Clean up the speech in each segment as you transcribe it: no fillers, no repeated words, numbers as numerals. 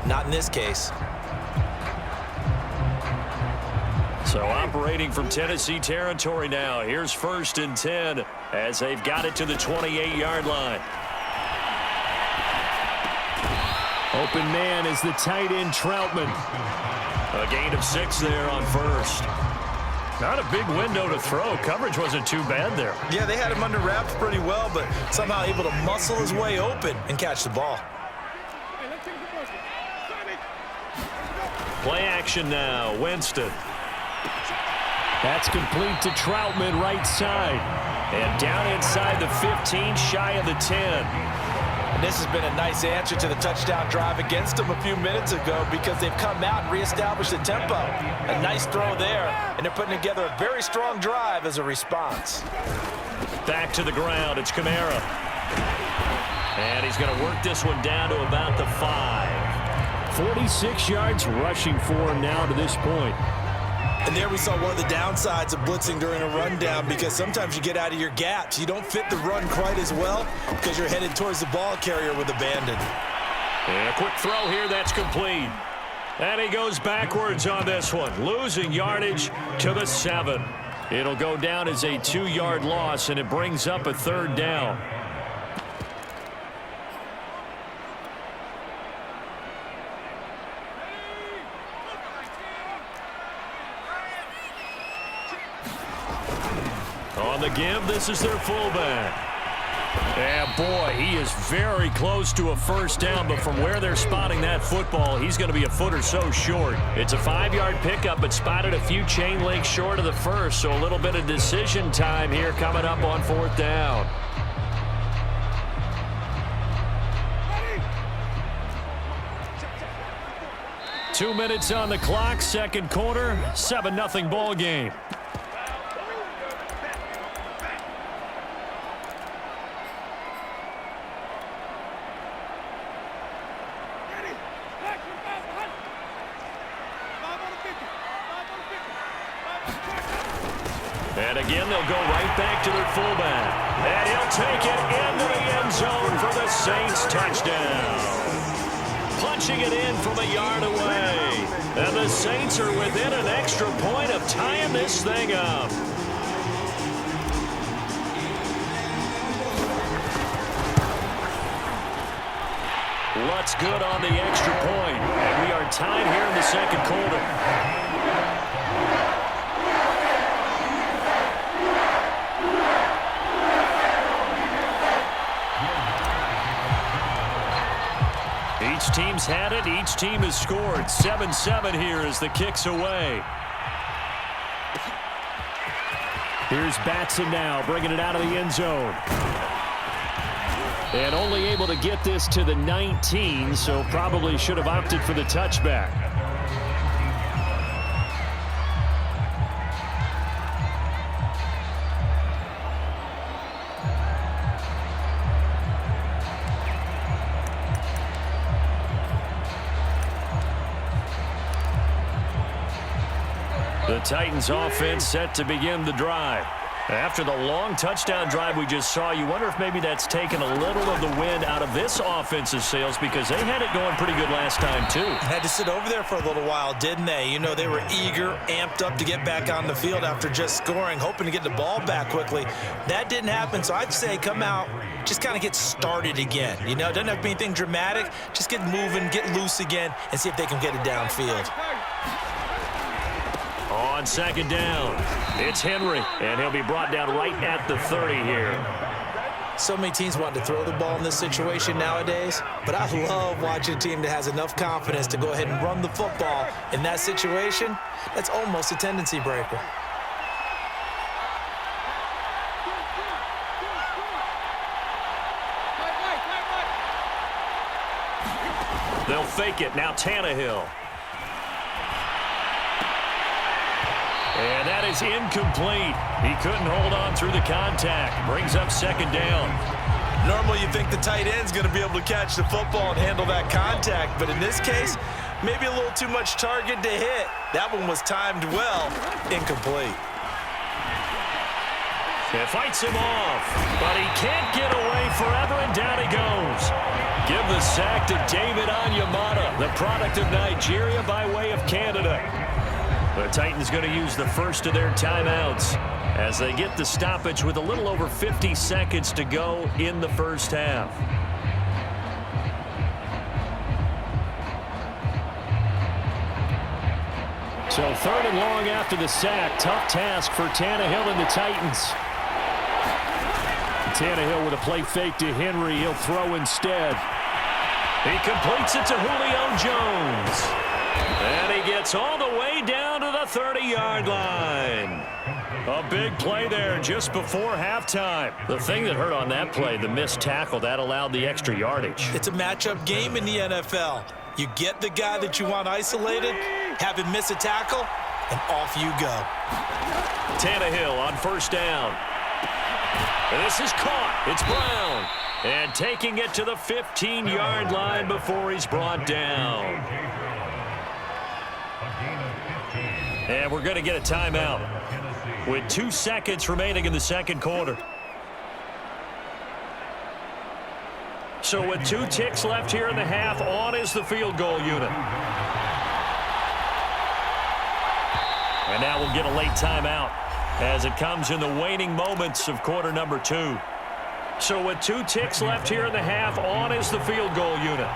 not in this case. So operating from Tennessee territory now. Here's 1st and 10 as they've got it to the 28-yard line. Open man is the tight end Troutman. A gain of 6 there on 1st. Not a big window to throw. Coverage wasn't too bad there. Yeah, they had him under wraps pretty well, but somehow able to muscle his way open and catch the ball. Play action now. Winston. That's complete to Troutman, right side. And down inside the 15, shy of the 10. And this has been a nice answer to the touchdown drive against them a few minutes ago because they've come out and reestablished the tempo. A nice throw there, and they're putting together a very strong drive as a response. Back to the ground. It's Kamara. And he's going to work this one down to about the 5. 46 yards rushing for him now to this point. And there we saw one of the downsides of blitzing during a rundown because sometimes you get out of your gaps. You don't fit the run quite as well because you're headed towards the ball carrier with abandon. And a quick throw here that's complete. And he goes backwards on this one, losing yardage to the 7. It'll go down as a 2-yard loss, and it brings up a 3rd down. On the give, this is their fullback. And boy, he is very close to a 1st down, but from where they're spotting that football, he's going to be a foot or so short. It's a 5-yard pickup, but spotted a few chain links short of the 1st, so a little bit of decision time here coming up on 4th down. Two minutes on the clock, 2nd quarter, 7-0 ball game. And again, they'll go right back to their fullback. And he'll take it into the end zone for the Saints touchdown. Punching it in from a yard away. And the Saints are within an extra point of tying this thing up. What's good on the extra point? And we are tied here in the 2nd quarter. Each team's had it. Each team has scored. 7-7 here as the kick's away. Here's Batson now, bringing it out of the end zone. And only able to get this to the 19, so probably should have opted for the touchback. The Titans offense set to begin the drive. After the long touchdown drive we just saw, you wonder if maybe that's taken a little of the wind out of this offensive sails because they had it going pretty good last time too. Had to sit over there for a little while, didn't they? You know, they were eager, amped up to get back on the field after just scoring, hoping to get the ball back quickly. That didn't happen, so I'd say come out, just kind of get started again. You know, doesn't have to be anything dramatic. Just get moving, get loose again, and see if they can get it downfield. On 2nd down, it's Henry, and he'll be brought down right at the 30 here. So many teams want to throw the ball in this situation nowadays, but I love watching a team that has enough confidence to go ahead and run the football. In that situation, that's almost a tendency breaker. They'll fake it. Now Tannehill. And that is incomplete. He couldn't hold on through the contact. Brings up 2nd down. Normally you think the tight end's going to be able to catch the football and handle that contact, but in this case, maybe a little too much target to hit. That one was timed well. Incomplete. It fights him off, but he can't get away forever, and down he goes. Give the sack to David Onyemata, the product of Nigeria by way of Canada. The Titans going to use the first of their timeouts as they get the stoppage with a little over 50 seconds to go in the first half. So 3rd and long after the sack. Tough task for Tannehill and the Titans. Tannehill with a play fake to Henry. He'll throw instead. He completes it to Julio Jones. And he gets all the way down to the 30-yard line. A big play there just before halftime. The thing that hurt on that play, the missed tackle, that allowed the extra yardage. It's a matchup game in the NFL. You get the guy that you want isolated, have him miss a tackle, and off you go. Tannehill on first down. And this is caught. It's Brown. And taking it to the 15-yard line before he's brought down. And we're going to get a timeout with 2 seconds remaining in the second quarter. So with 2 ticks left here in the half, on is the field goal unit. And now we'll get a late timeout as it comes in the waning moments of quarter number 2. So with 2 ticks left here in the half, on is the field goal unit.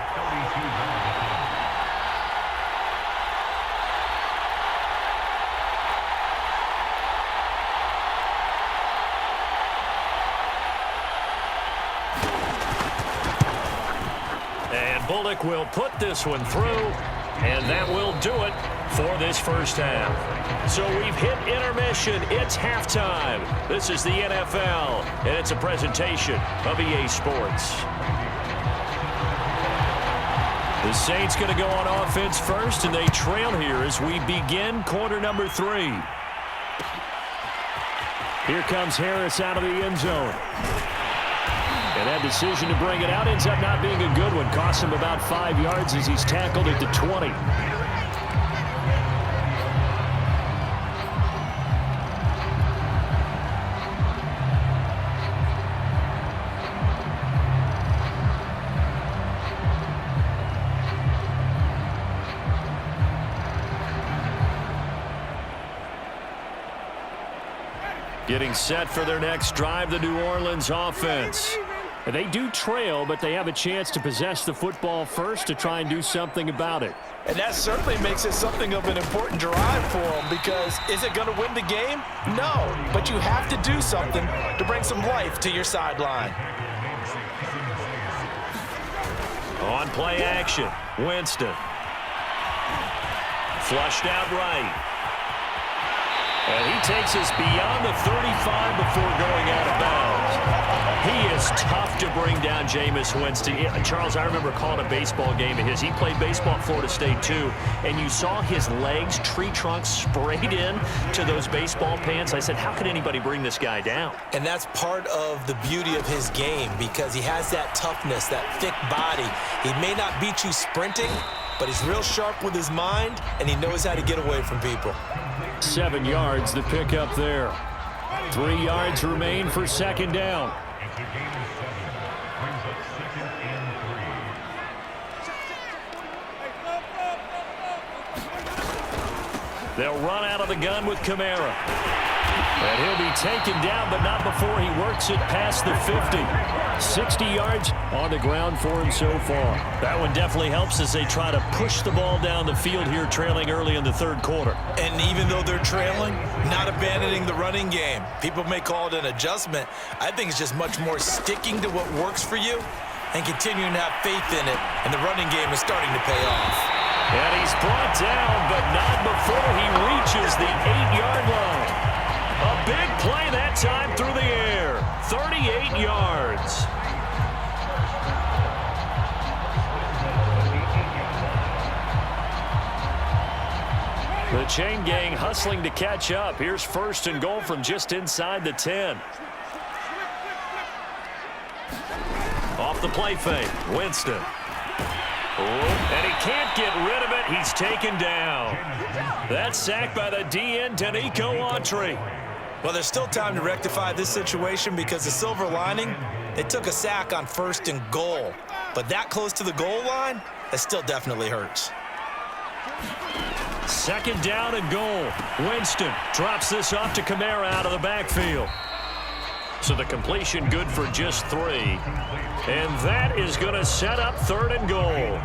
And Bullock will put this one through, and that will do it for this first half. So we've hit intermission. It's halftime. This is the NFL, and it's a presentation of EA Sports. The Saints going to go on offense first, and they trail here as we begin quarter number 3. Here comes Harris out of the end zone. And that decision to bring it out ends up not being a good one. Costs him about 5 yards as he's tackled at the 20. Getting set for their next drive, the New Orleans offense. They do trail, but they have a chance to possess the football first to try and do something about it. And that certainly makes it something of an important drive for them, because is it going to win the game? No, but you have to do something to bring some life to your sideline. On play action, Winston. Flushed out right. And he takes us beyond the 35 before going out of bounds. He is tough to bring down, Jameis Winston. Charles, I remember calling a baseball game of his. He played baseball at Florida State, too. And you saw his legs, tree trunks sprayed in to those baseball pants. I said, how could anybody bring this guy down? And that's part of the beauty of his game, because he has that toughness, that thick body. He may not beat you sprinting, but he's real sharp with his mind, and he knows how to get away from people. 7 yards, the pickup there. 3 yards remain for second down. They'll run out of the gun with Kamara. And he'll be taken down, but not before he works it past the 50. 60 yards on the ground for him so far. That one definitely helps as they try to push the ball down the field here, trailing early in the third quarter. And even though they're trailing, not abandoning the running game. People may call it an adjustment. I think it's just much more sticking to what works for you and continuing to have faith in it. And the running game is starting to pay off. And he's brought down, but not before he reaches the 8-yard line. A big play that time through the air. 38 yards. The chain gang hustling to catch up. Here's first and goal from just inside the 10. Off the play fake, Winston. And he can't get rid of it. He's taken down. That's sacked by the DN, Danico Autry. Well, there's still time to rectify this situation, because the silver lining, they took a sack on first and goal. But that close to the goal line, that still definitely hurts. Second down and goal. Winston drops this off to Kamara out of the backfield. So the completion good for just 3. And that is going to set up third and goal.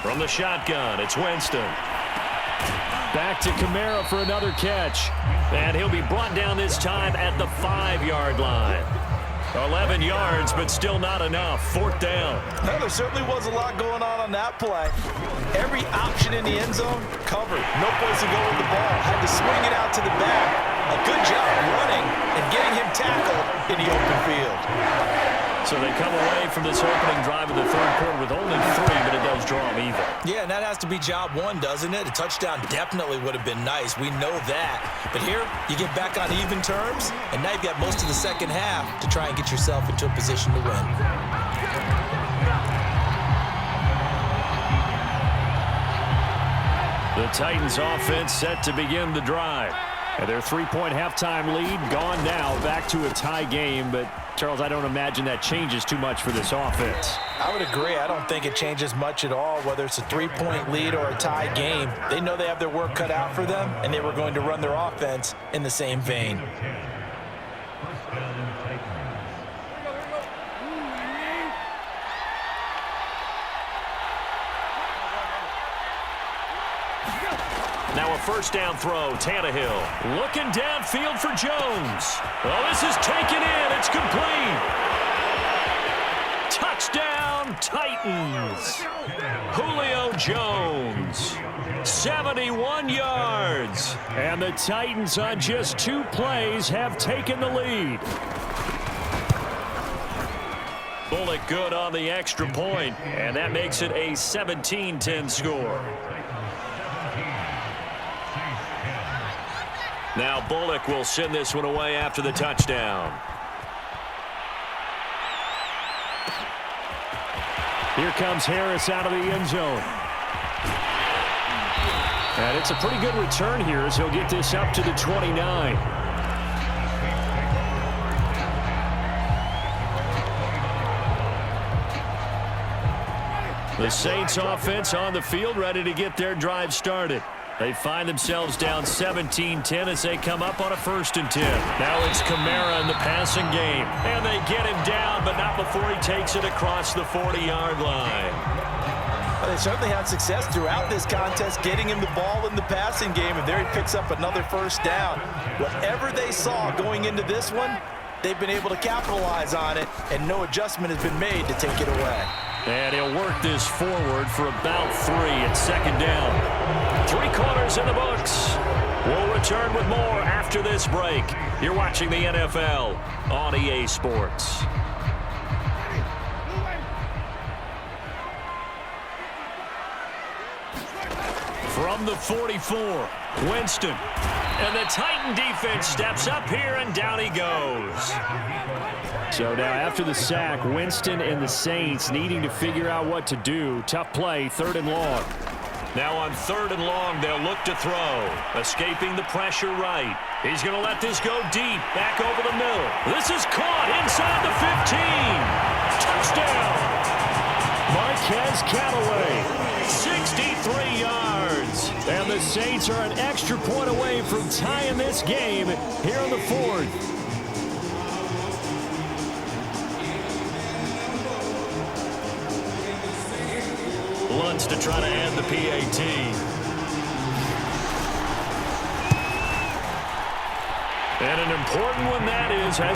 From the shotgun, it's Winston. Back to Kamara for another catch. And he'll be brought down this time at the 5-yard line. 11 yards, but still not enough. Fourth down. Well, there certainly was a lot going on that play. Every option in the end zone covered. No place to go with the ball. Had to swing it out to the back. A good job running and getting him tackled in the open field. So they come away from this opening drive in the third quarter with only 3, but it does draw them even. Yeah, and that has to be job 1, doesn't it? A touchdown definitely would have been nice. We know that. But here, you get back on even terms, and now you've got most of the second half to try and get yourself into a position to win. The Titans offense set to begin the drive. And their 3-point halftime lead gone now, back to a tie game. But, Charles, I don't imagine that changes too much for this offense. I would agree. I don't think it changes much at all, whether it's a 3-point lead or a tie game. They know they have their work cut out for them, and they were going to run their offense in the same vein. Now a first down throw, Tannehill. Looking downfield for Jones. Oh, this is taken in. It's complete. Touchdown, Titans. Julio Jones. 71 yards. And the Titans on just 2 plays have taken the lead. Bullock good on the extra point, and that makes it a 17-10 score. Now Bullock will send this one away after the touchdown. Here comes Harris out of the end zone. And it's a pretty good return here as he'll get this up to the 29. The Saints offense on the field ready to get their drive started. They find themselves down 17-10 as they come up on a 1st and 10. Now it's Kamara in the passing game. And they get him down, but not before he takes it across the 40-yard line. Well, they certainly had success throughout this contest getting him the ball in the passing game, and there he picks up another first down. Whatever they saw going into this one, they've been able to capitalize on it, and no adjustment has been made to take it away. And he'll work this forward for about 3 at 2nd down. 3 quarters in the books. We'll return with more after this break. You're watching the NFL on EA Sports. From the 44, Winston. And the Titan defense steps up here, and down he goes. So now after the sack, Winston and the Saints needing to figure out what to do. Tough play, 3rd and long. Now on 3rd and long, they'll look to throw. Escaping the pressure right. He's going to let this go deep, back over the middle. This is caught inside the 15. Touchdown. Marquez Callaway, 63 yards. And the Saints are an extra point away from tying this game here in the 4th. Luntz to try to add the PAT. And an important one that is.